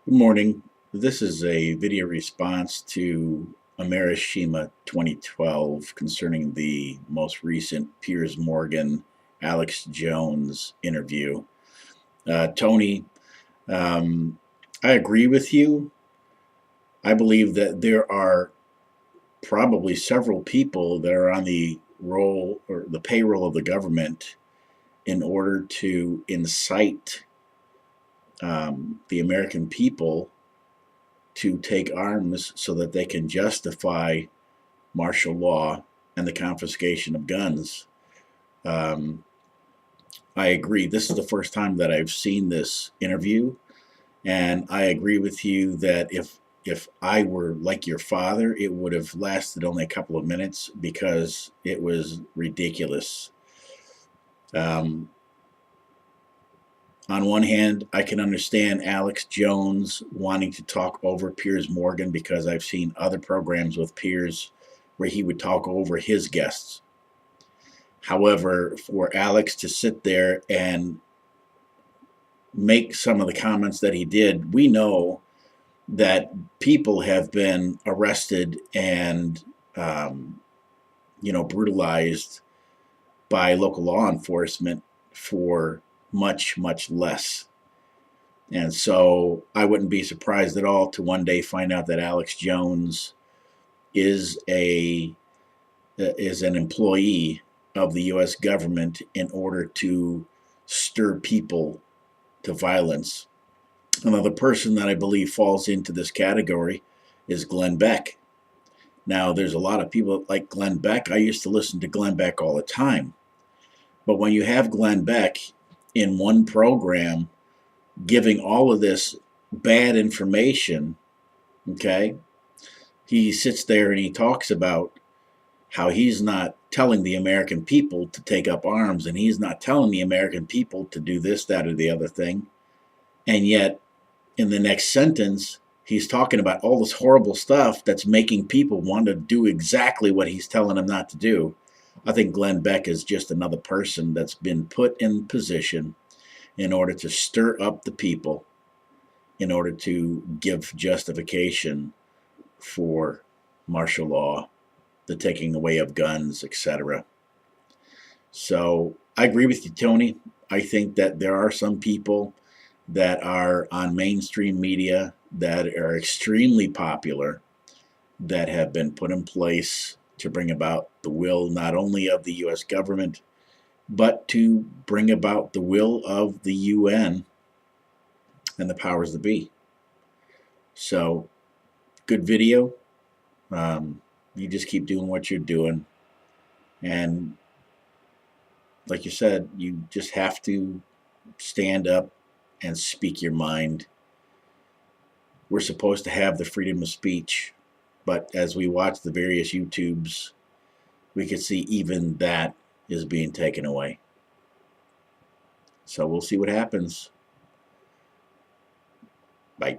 Good morning. This is a video response to Amerishima2012 concerning the most recent Piers Morgan, Alex Jones interview. Tony, um, I agree with you. I believe that there are probably several people that are on the roll or the payroll of the government in order to incite the American people to take arms so that they can justify martial law and the confiscation of guns. Um, I agree. This is the first time that I've seen this interview, and I agree with you that if I were like your father, it would have lasted only a couple of minutes because it was ridiculous. Um, on one hand, I can understand Alex Jones wanting to talk over Piers Morgan because I've seen other programs with Piers where he would talk over his guests. However, for Alex to sit there and make some of the comments that he did, we know that people have been arrested and, um, brutalized by local law enforcement for much, much less. And so I wouldn't be surprised at all to one day find out that Alex Jones is a is an employee of the U.S. government in order to stir people to violence. Another person that I believe falls into this category is Glenn Beck. Now, there's a lot of people like Glenn Beck. I used to listen to Glenn Beck all the time. But when you have Glenn Beck in one program giving all of this bad information, okay, he sits there and he talks about how he's not telling the American people to take up arms and he's not telling the American people to do this, that, or the other thing. And yet, in the next sentence, he's talking about all this horrible stuff that's making people want to do exactly what he's telling them not to do. I think Glenn Beck is just another person that's been put in position in order to stir up the people, in order to give justification for martial law, the taking away of guns, etc. So I agree with you, Tony. I think that there are some people that are on mainstream media that are extremely popular that have been put in place to bring about the will not only of the U.S. government, but to bring about the will of the UN and the powers that be. So, good video. You just keep doing what you're doing. And like you said, you just have to stand up and speak your mind. We're supposed to have the freedom of speech, but as we watch the various YouTubes, we could see even that is being taken away. So we'll see what happens. Bye.